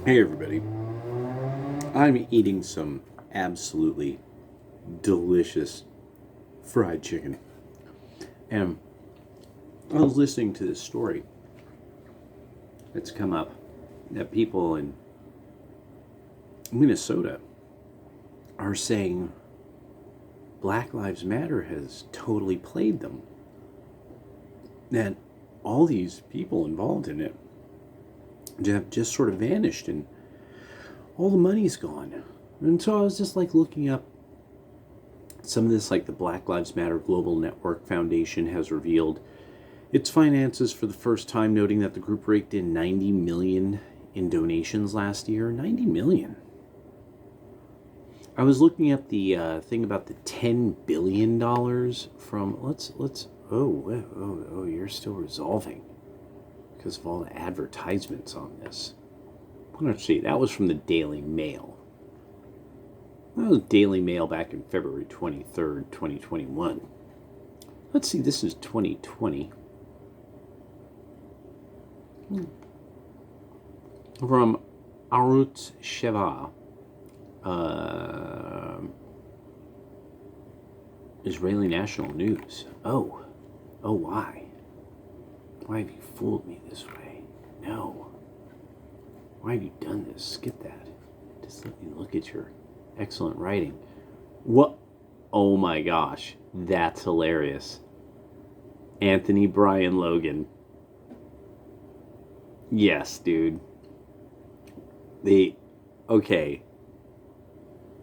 Hey everybody, I'm eating some absolutely delicious fried chicken. And I was listening to this story that's come up that people in Minnesota are saying Black Lives Matter has totally played them. That all these people involved in it have just sort of vanished and all the money's gone. And so I was just like looking up some of this, like the Black Lives Matter Global Network Foundation has revealed its finances for the first time, noting that the group raked in 90 million in donations last year. 90 million. I was looking at the thing about the $10 billion from, oh, you're still resolving because of all the advertisements on this. Let's see, that was from the Daily Mail. That was Daily Mail back in February 23rd, 2021. Let's see, this is 2020. From Arutz Sheva, Israeli national news. Oh, why? Why have you fooled me this way? No. Why have you done this? Skip that. Just let me look at your excellent writing. What? Oh my gosh. That's hilarious. Anthony Brian Logan. Yes, dude. Okay.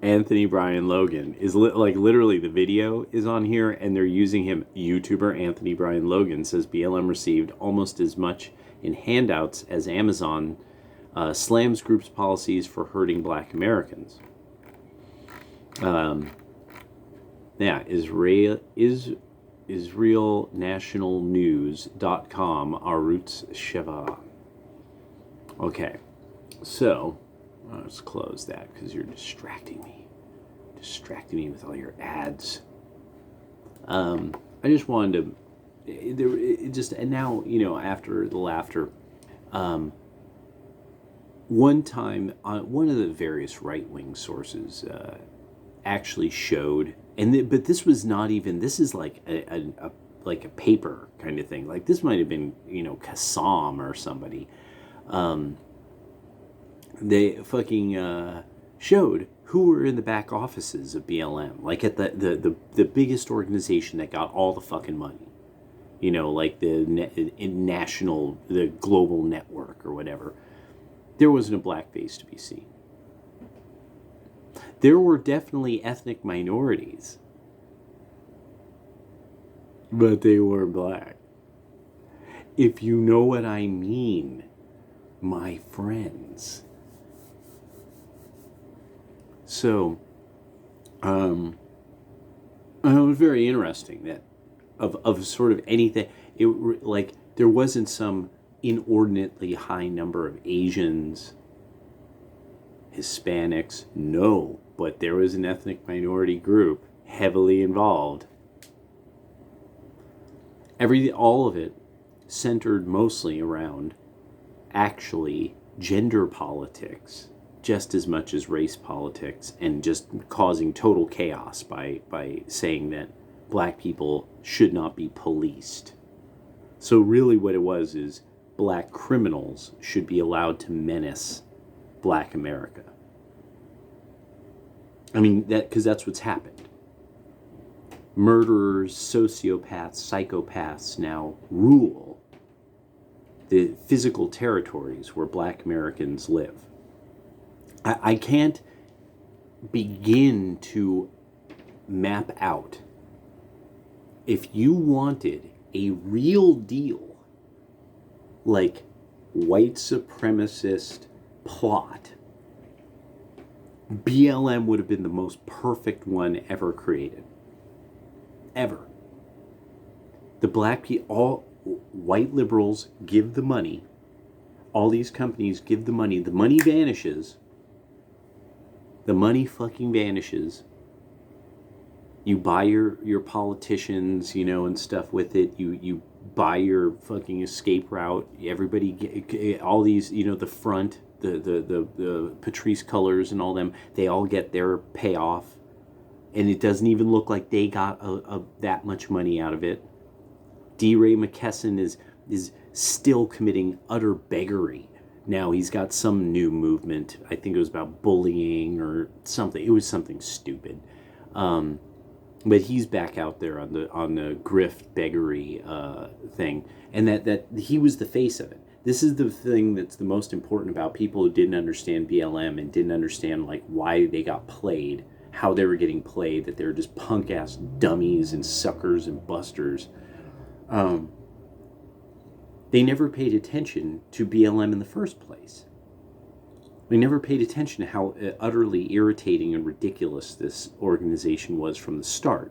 Anthony Brian Logan is literally the video is on here and they're using him. YouTuber Anthony Brian Logan says BLM received almost as much in handouts as Amazon slams group's policies for hurting Black Americans. IsraelNationalNews.com, Arutz Sheva. Okay, so let's close that because you're distracting me with all your ads. I just wanted to, and now, after the laughter, one time, one of the various right-wing sources actually showed, but this was not even. This is like a paper kind of thing. Like this might have been, Kassam or somebody. They fucking showed who were in the back offices of BLM, like at the biggest organization that got all the fucking money. Like the global network or whatever. There wasn't a black face to be seen. There were definitely ethnic minorities, but they were black. If you know what I mean, my friends. So, it was very interesting that of sort of anything, there wasn't some inordinately high number of Asians, Hispanics, no, but there was an ethnic minority group heavily involved. All of it centered mostly around actually gender politics, just as much as race politics, and just causing total chaos by saying that black people should not be policed. So really what it was is black criminals should be allowed to menace Black America. I mean, because that's what's happened. Murderers, sociopaths, psychopaths now rule the physical territories where Black Americans live. I can't begin to map out, if you wanted a real deal, like white supremacist plot, BLM would have been the most perfect one ever created. Ever. The black people, all white liberals give the money, all these companies give the money vanishes. The money fucking vanishes. You buy your politicians, and stuff with it. You buy your fucking escape route. Everybody, all these, the front, the Patrice Cullors and all them, they all get their payoff, and it doesn't even look like they got that much money out of it. D. Ray McKesson is still committing utter beggary. Now he's got some new movement. I think it was about bullying or something. It was something stupid. But he's back out there on the grift beggary thing, and that he was the face of it. This is the thing that's the most important about people who didn't understand BLM and didn't understand like why they got played, how they were getting played, that they were just punk ass dummies and suckers and busters. They never paid attention to BLM in the first place. They never paid attention to how utterly irritating and ridiculous this organization was from the start.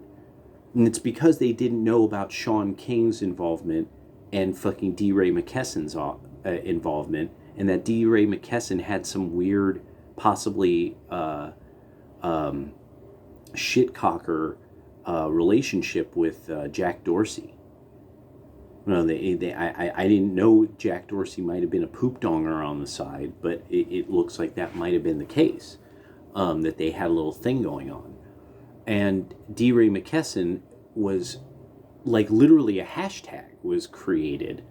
And it's because they didn't know about Sean King's involvement and fucking D. Ray McKesson's involvement, and that D. Ray McKesson had some weird, possibly shitcocker relationship with Jack Dorsey. Well, I didn't know Jack Dorsey might have been a poop donger on the side, but it looks like that might have been the case, that they had a little thing going on. And D. Ray McKesson was, like, literally a hashtag was created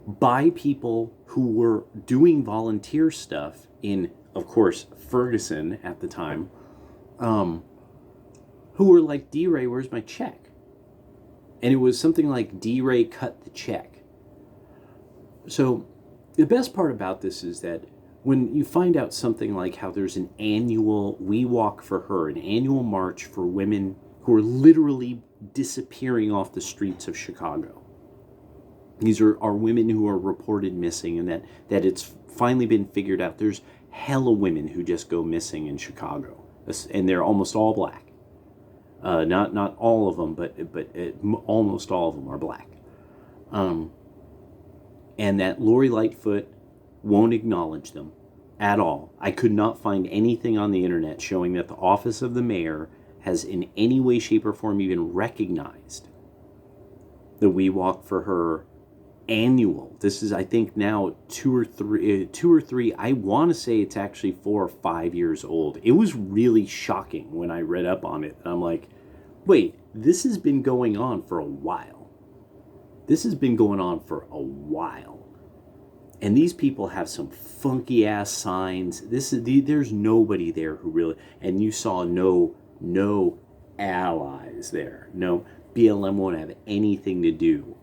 by people who were doing volunteer stuff in, of course, Ferguson at the time, who were like, D. Ray, where's my check? And it was something like D. Ray cut the check. So the best part about this is that when you find out something like how there's an annual We Walk for Her, an annual march for women who are literally disappearing off the streets of Chicago. These are women who are reported missing, and that it's finally been figured out. There's hella women who just go missing in Chicago, and they're almost all black. Not all of them, but almost all of them are black. And that Lori Lightfoot won't acknowledge them at all. I could not find anything on the internet showing that the office of the mayor has in any way, shape, or form even recognized the We Walk for Her annual. This is, I think, now two or three. I want to say it's actually 4 or 5 years old. It was really shocking when I read up on it. And I'm like, wait, this has been going on for a while. This has been going on for a while. And these people have some funky ass signs. There's nobody there who really, and you saw no allies there. No, BLM won't have anything to do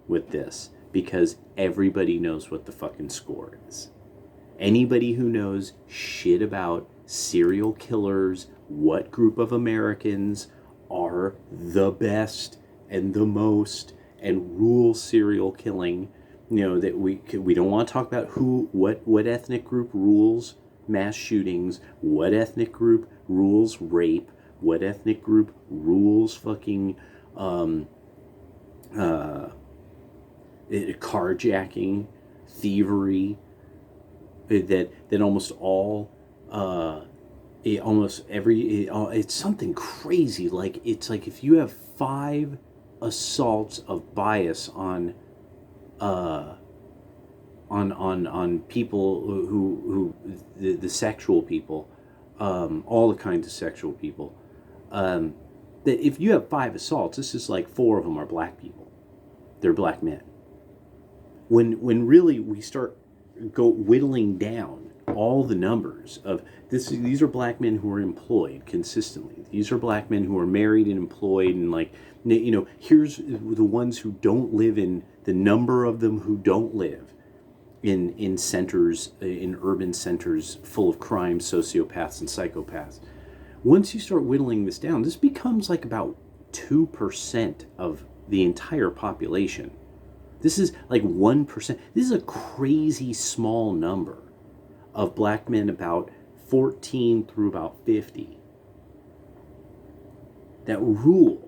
with this because everybody knows what the fucking score is. Anybody who knows shit about serial killers, what group of Americans are the best and the most and rule serial killing, that we don't want to talk about what ethnic group rules mass shootings, what ethnic group rules rape, what ethnic group rules fucking carjacking, thievery, that almost all it's something crazy. Like it's like if you have 5 assaults of bias on people who the sexual people, all the kinds of sexual people, that if you have 5 assaults, this is like 4 of them are black people. They're black men. When really we start whittling down all the numbers of this, these are black men who are employed consistently. These are black men who are married and employed, and here's the ones who don't live in, the number of them who don't live in centers, in urban centers full of crime, sociopaths and psychopaths. Once you start whittling this down, this becomes like about 2% of the entire population. This is like 1%. This is a crazy small number of black men about 14 through about 50 that rule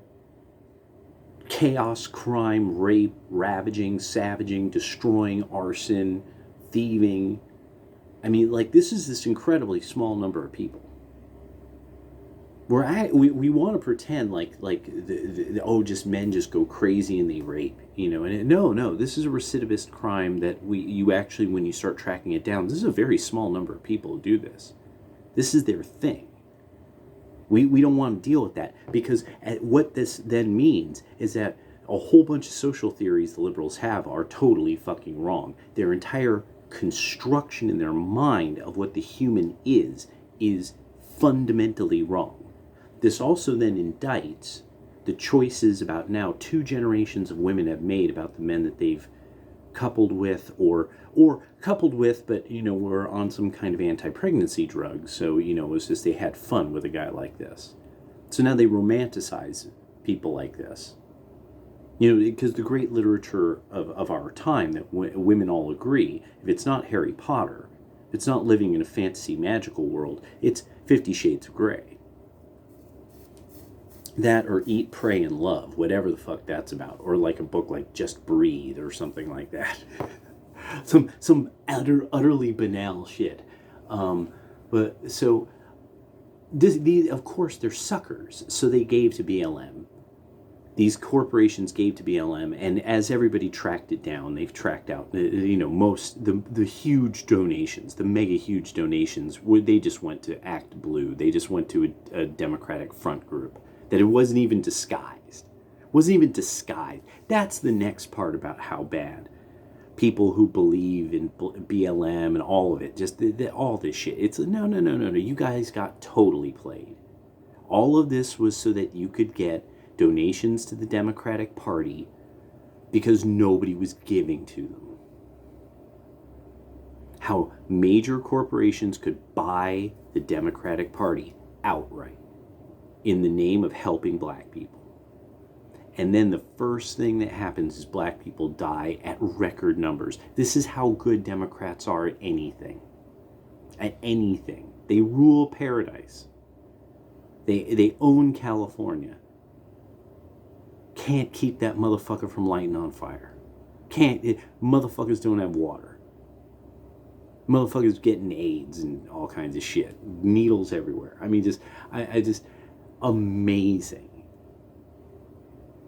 chaos, crime, rape, ravaging, savaging, destroying, arson, thieving. I mean, like, this is this incredibly small number of people. we want to pretend like oh, just men just go crazy and they rape, and no, this is a recidivist crime that you actually, when you start tracking it down, this is a very small number of people who do this. This is their thing. We don't want to deal with that, because what this then means is that a whole bunch of social theories the liberals have are totally fucking wrong. Their entire construction in their mind of what the human is fundamentally wrong. This also then indicts the choices about now 2 generations of women have made about the men that they've coupled with, or coupled with, but were on some kind of anti-pregnancy drug. So it was just they had fun with a guy like this. So now they romanticize people like this. Because the great literature of our time that women all agree, if it's not Harry Potter, if it's not living in a fantasy magical world, it's 50 Shades of Grey. That, or Eat, Pray, and Love, whatever the fuck that's about. Or like a book like Just Breathe or something like that. some utterly banal shit. But so, these, of course, they're suckers. So they gave to BLM. These corporations gave to BLM, and as everybody tracked it down, they've tracked out, most, the huge donations, the mega huge donations, they just went to Act Blue. They just went to a Democratic front group. That it wasn't even disguised. That's the next part about how bad people who believe in BLM and all of it, just all this shit. It's no. You guys got totally played. All of this was so that you could get donations to the Democratic Party because nobody was giving to them. How major corporations could buy the Democratic Party outright in the name of helping black people. And then the first thing that happens is black people die at record numbers. This is how good Democrats are at anything. At anything. They rule paradise. They own California. Can't keep that motherfucker from lighting on fire. Motherfuckers don't have water. Motherfuckers getting AIDS and all kinds of shit. Needles everywhere. I mean, just amazing.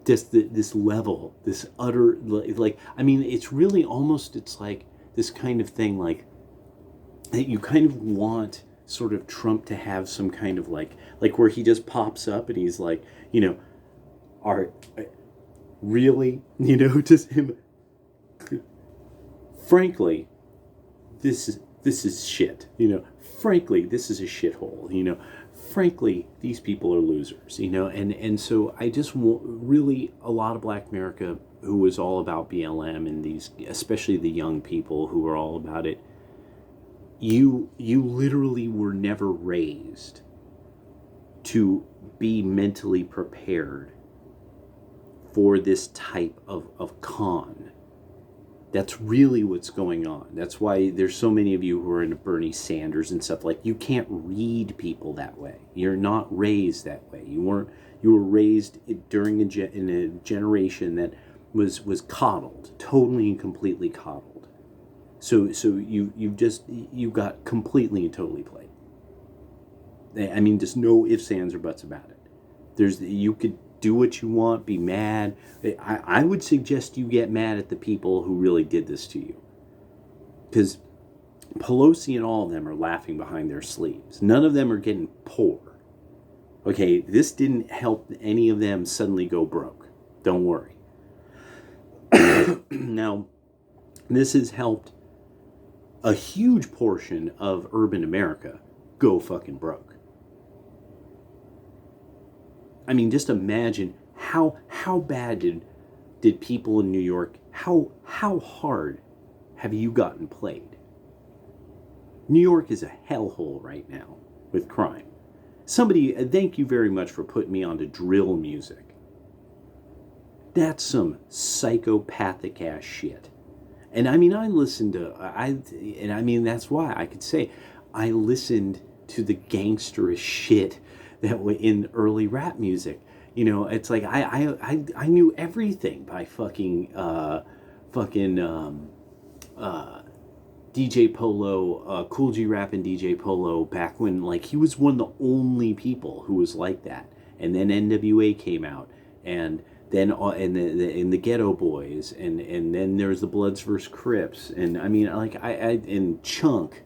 Just this level, this utter, it's really almost, it's like this kind of thing, like, that you kind of want sort of Trump to have some kind of like where he just pops up and he's like, are really, just him. Frankly, this is shit. Frankly, this is a shithole. Frankly, these people are losers. And so I just really, a lot of Black America who was all about BLM, and these, especially the young people who were all about it, you literally were never raised to be mentally prepared for this type of con. That's really what's going on. That's why there's so many of you who are into Bernie Sanders and stuff. Like, you can't read people that way. You're not raised that way. You were raised during in a generation that was coddled, totally and completely coddled. So you got completely and totally played. I mean, just no ifs, ands, or buts about it. You could do what you want, be mad. I would suggest you get mad at the people who really did this to you. Because Pelosi and all of them are laughing behind their sleeves. None of them are getting poor. Okay, this didn't help any of them suddenly go broke. Don't worry. Now, this has helped a huge portion of urban America go fucking broke. I mean, just imagine how bad did people in New York, how hard have you gotten played? New York is a hellhole right now with crime. Somebody, thank you very much for putting me onto drill music. That's some psychopathic ass shit. And I mean, that's why I could say I listened to the gangsterous shit that were in early rap music. It's like I knew everything by fucking DJ Polo, Cool G Rap and DJ Polo, back when, like, he was one of the only people who was like that. And then NWA came out, and then the Ghetto Boys, and then there's the Bloods vs Crips, and I mean, like, and Chunk,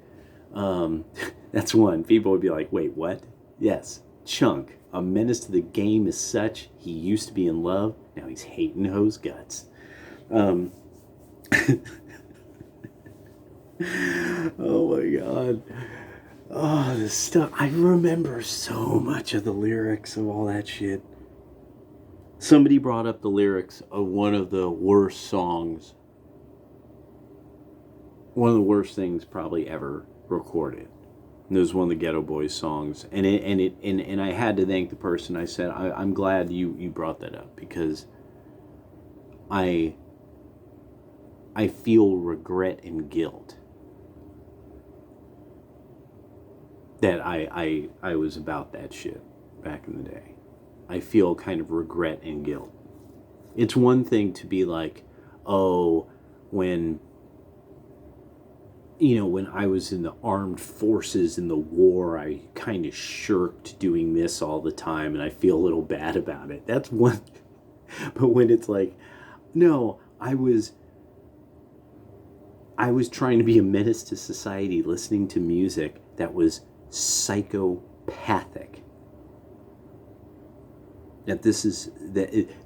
that's one. People would be like, wait, what? Yes, Chunk, a menace to the game as such. He used to be in love, now he's hating hoes guts. Oh my God. Oh, this stuff. I remember so much of the lyrics of all that shit. Somebody brought up the lyrics of one of the worst songs. One of the worst things probably ever recorded. And it was one of the Ghetto Boys songs. And I had to thank the person. I said, I'm glad you brought that up, because I feel regret and guilt that I was about that shit back in the day. I feel kind of regret and guilt. It's one thing to be like, oh, when I was in the armed forces in the war, I kind of shirked doing this all the time and I feel a little bad about it. That's one. But when it's like, no, I was trying to be a menace to society, listening to music that was psychopathic. That this is the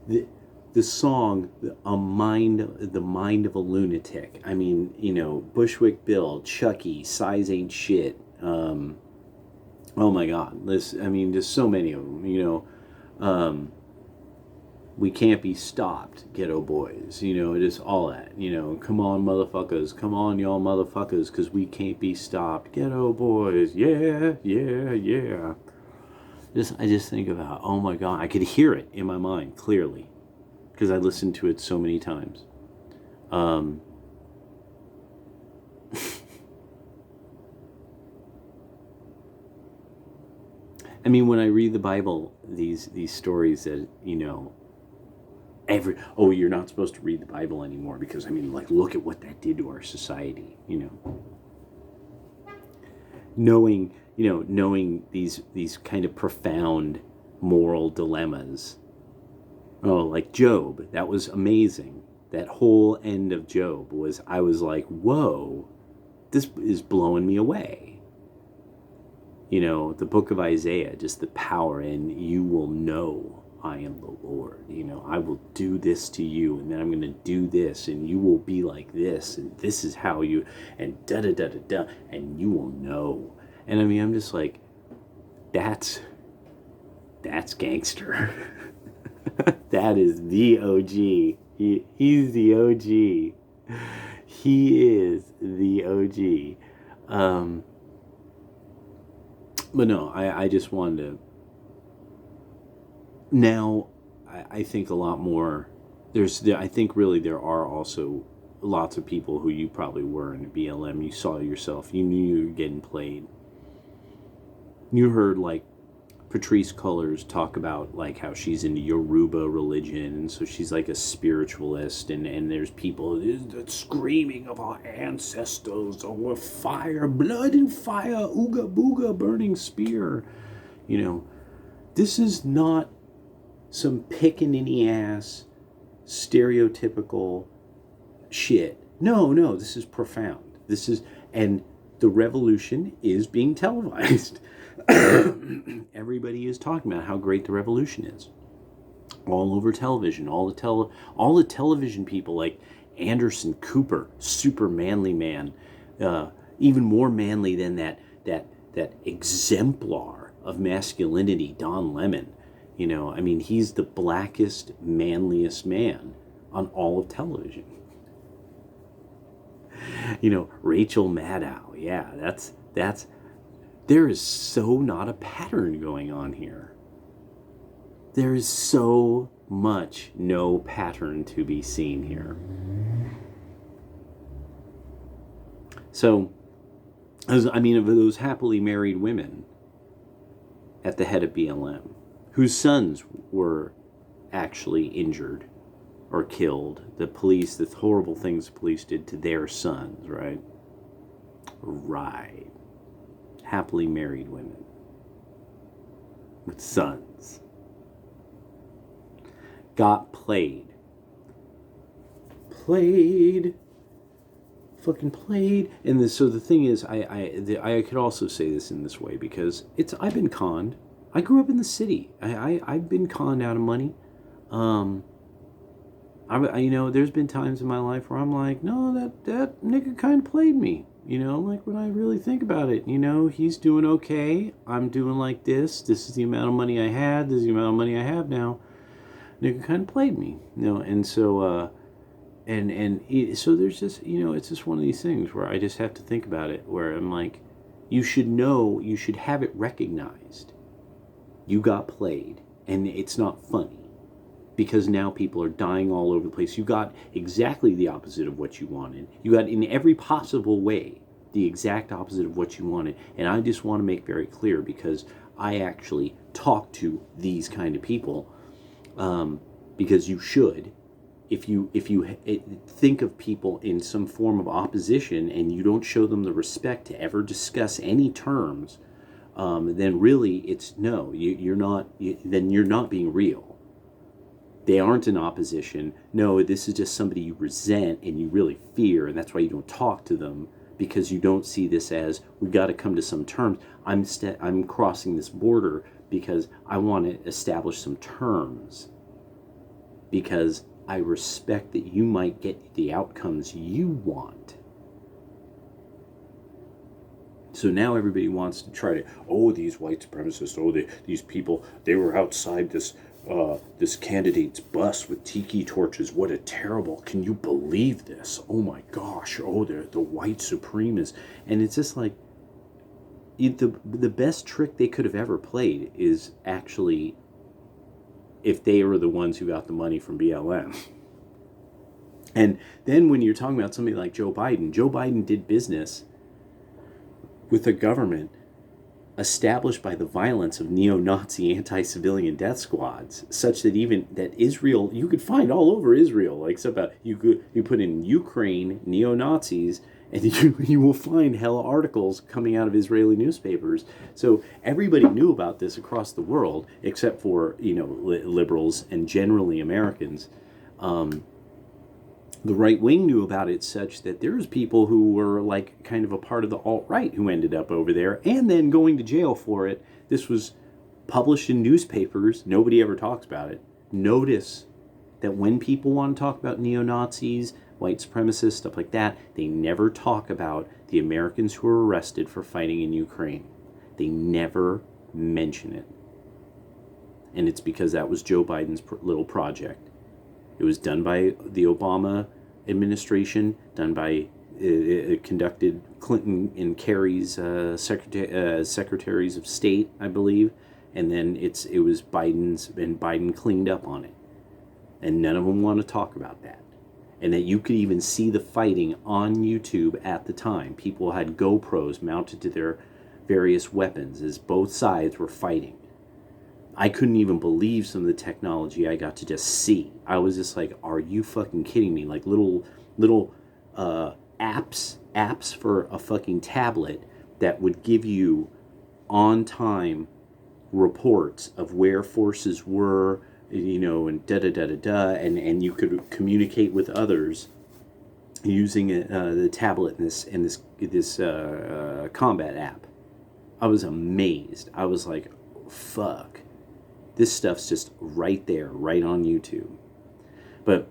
song, the mind of a lunatic. I mean, Bushwick Bill, Chucky, Size Ain't Shit. Oh my God, there's so many of them. We Can't Be Stopped, Ghetto Boys, just all that, come on motherfuckers, come on y'all motherfuckers, because we can't be stopped, Ghetto Boys, yeah, yeah, yeah. I just think about, oh my God, I could hear it in my mind clearly, because I listened to it so many times. I mean, when I read the Bible, these stories that, you're not supposed to read the Bible anymore because, look at what that did to our society, Knowing these kind of profound moral dilemmas. Oh, like Job, that was amazing. That whole end of Job I was like, whoa, this is blowing me away. The book of Isaiah, just the power, and you will know I am the Lord. I will do this to you, and then I'm going to do this, and you will be like this, and this is how you, and da-da-da-da-da, and you will know. And I'm just like, that's gangster. That is the OG. He's the OG. He is the OG. But no, I just wanted to. Now, I think a lot more. I think really there are also lots of people who you probably were in BLM. You saw yourself. You knew you were getting played. You heard like Patrice Cullors talk about like how she's into Yoruba religion, and so she's like a spiritualist, and there's people screaming of our ancestors, or fire, blood and fire, ooga booga, burning spear. This is not some pickaninny-ass, stereotypical shit. No, this is profound. And the revolution is being televised. Everybody is talking about how great the revolution is. All over television, all the television people like Anderson Cooper, super manly man, even more manly than that exemplar of masculinity, Don Lemon. He's the blackest, manliest man on all of television. Rachel Maddow, yeah, that's there is so not a pattern going on here. There is so much no pattern to be seen here. So, of those happily married women at the head of BLM, whose sons were actually injured or killed, the horrible things the police did to their sons, right? Right. Happily married women with sons got played. Fucking played. And so the thing is, I could also say this in this way because I've been conned. I grew up in the city. I've been conned out of money. There's been times in my life where I'm like, no, that nigga kind of played me. Like when I really think about it, he's doing okay. I'm doing like this. This is the amount of money I had. This is the amount of money I have now. Nigga kind of played me, and so, so there's just, it's just one of these things where I just have to think about it, where I'm like, you should have it recognized. You got played, and it's not funny. Because now people are dying all over the place. You got exactly the opposite of what you wanted. You got in every possible way the exact opposite of what you wanted. And I just want to make very clear, because I actually talk to these kind of people, because you should. If you think of people in some form of opposition and you don't show them the respect to ever discuss any terms, then really it's no. You're not being real. They aren't in opposition. No, this is just somebody you resent and you really fear, and that's why you don't talk to them, because you don't see this as, we've got to come to some terms. I'm crossing this border because I want to establish some terms, because I respect that you might get the outcomes you want. So now everybody wants to try to, these white supremacists, these people, they were outside this candidate's bus with tiki torches. What a terrible, can you believe this? Oh my gosh, they're the white supremacists. And it's just like, the best trick they could have ever played is actually if they were the ones who got the money from BLM. And then when you're talking about somebody like Joe Biden did business with a government established by the violence of neo-Nazi anti-civilian death squads, such that even that Israel, you could find all over Israel, like stuff about, you put in Ukraine neo-Nazis, and you will find hella articles coming out of Israeli newspapers. So everybody knew about this across the world, except for liberals and generally Americans. The right wing knew about it, such that there's people who were like kind of a part of the alt-right who ended up over there and then going to jail for it. This was published in newspapers. Nobody ever talks about it. Notice that when people want to talk about neo-Nazis, white supremacists, stuff like that, they never talk about the Americans who were arrested for fighting in Ukraine. They never mention it. And it's because that was Joe Biden's little project. It was done by the Obama administration, conducted Clinton and Kerry's secretaries of state, I believe, and then it was Biden's, and Biden cleaned up on it. And none of them want to talk about that. And that you could even see the fighting on YouTube at the time. People had GoPros mounted to their various weapons as both sides were fighting. I couldn't even believe some of the technology I got to just see. I was just like, are you fucking kidding me? Like little apps for a fucking tablet that would give you on time reports of where forces were, and and you could communicate with others using the tablet in this combat app. I was amazed. I was like, fuck. This stuff's just right there, right on YouTube. But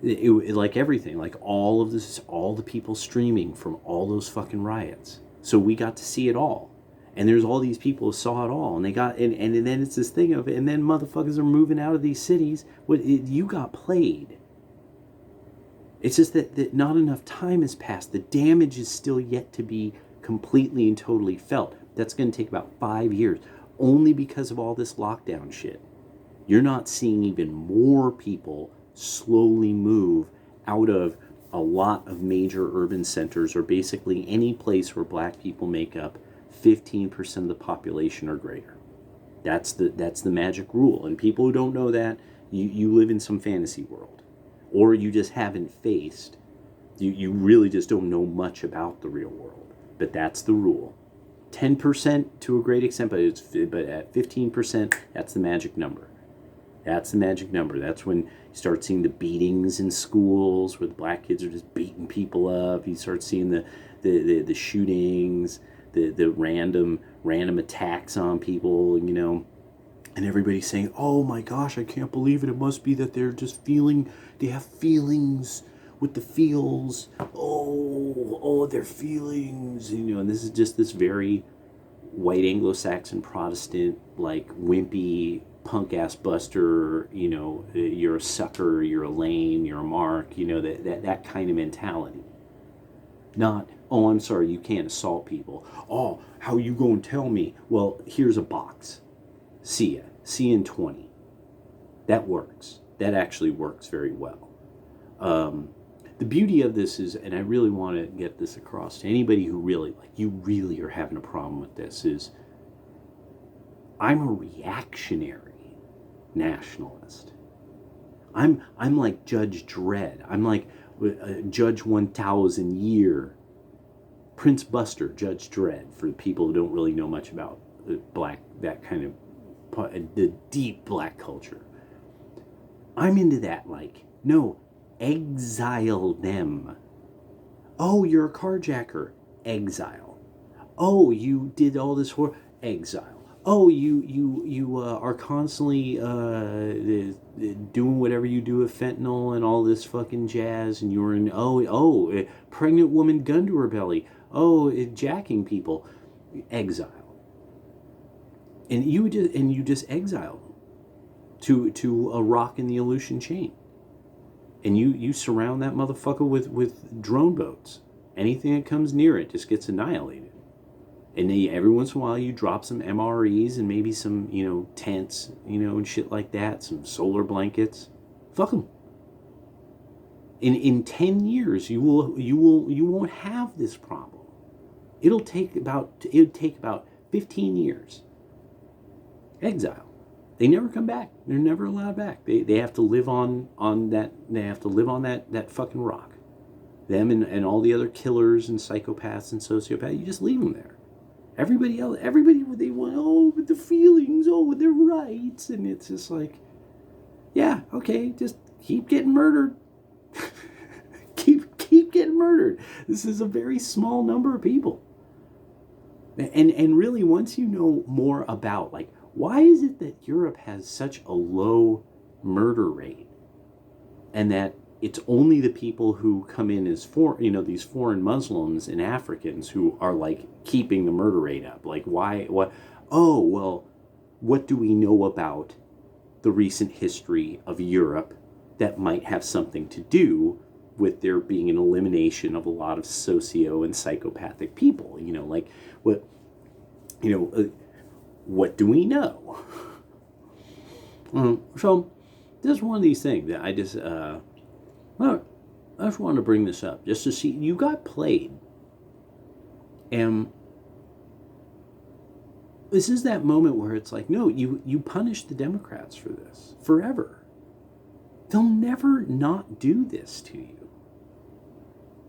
it like everything, like all of this, all the people streaming from all those fucking riots. So we got to see it all. And there's all these people who saw it all. And they got, and then it's this thing of, and then motherfuckers are moving out of these cities. You got played. It's just that not enough time has passed. The damage is still yet to be completely and totally felt. That's going to take about 5 years. Only because of all this lockdown shit. You're not seeing even more people slowly move out of a lot of major urban centers, or basically any place where black people make up 15% of the population or greater. That's the magic rule. And people who don't know that, you live in some fantasy world. Or you just haven't faced You really just don't know much about the real world. But that's the rule. 10% to a great extent, but at 15%, that's the magic number. That's the magic number. That's when you start seeing the beatings in schools where the black kids are just beating people up. You start seeing the shootings, the random attacks on people, and everybody's saying, "Oh my gosh, I can't believe it. It must be that they're just they have feelings with the feels. Oh, their feelings." And this is just this very white Anglo-Saxon Protestant, like wimpy punk ass buster, you're a sucker, you're a lame, you're a mark, that kind of mentality. Not, "Oh, I'm sorry, you can't assault people. Oh, how you gonna tell me? Well, here's a box. See ya. See you in 20. That works. That actually works very well. The beauty of this is, and I really want to get this across to anybody who you really are having a problem with this, is I'm a reactionary nationalist. I'm like Judge Dredd. I'm like Judge 1000 Year, Prince Buster, Judge Dredd, for the people who don't really know much about that kind of the deep black culture. I'm into that, no, exile them. Oh, you're a carjacker, exile. Oh, you did all this horror, exile. Oh, you are constantly doing whatever you do with fentanyl and all this fucking jazz, and you're in pregnant woman gun to her belly. Oh, jacking people, exile. And you just exile them to a rock in the Aleutian chain, and you surround that motherfucker with drone boats. Anything that comes near it just gets annihilated. And then every once in a while you drop some MREs and maybe some, tents, and shit like that, some solar blankets. Fuck them. In 10 years you won't have this problem. It'll take about 15 years. Exile. They never come back. They're never allowed back. They have to live on that fucking rock. Them and all the other killers and psychopaths and sociopaths, you just leave them there. Everybody else, they want, but the feelings, their rights, and it's just like, yeah, okay, just keep getting murdered. keep getting murdered. This is a very small number of people. And really, once you know more about, why is it that Europe has such a low murder rate, and that it's only the people who come in as these foreign Muslims and Africans who are keeping the murder rate up? Why? What? Oh, well, what do we know about the recent history of Europe that might have something to do with there being an elimination of a lot of socio and psychopathic people? What do we know? So this is one of these things that I just want to bring this up just to see you got played, and this is that moment where it's no, you punish the Democrats for this forever. They'll never not do this to you.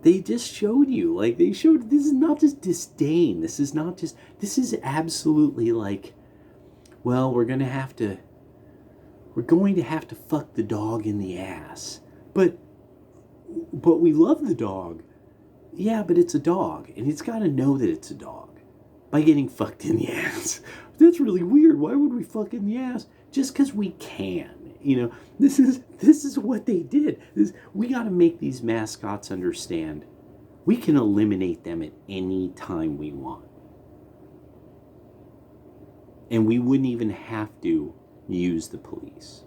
They just showed you, this is not just disdain. This is absolutely well, we're going to have to fuck the dog in the ass. But we love the dog. Yeah, but it's a dog, and it's got to know that it's a dog by getting fucked in the ass. That's really weird. Why would we fuck in the ass? Just because we can. This is what they did. We got to make these mascots understand we can eliminate them at any time we want. And we wouldn't even have to use the police.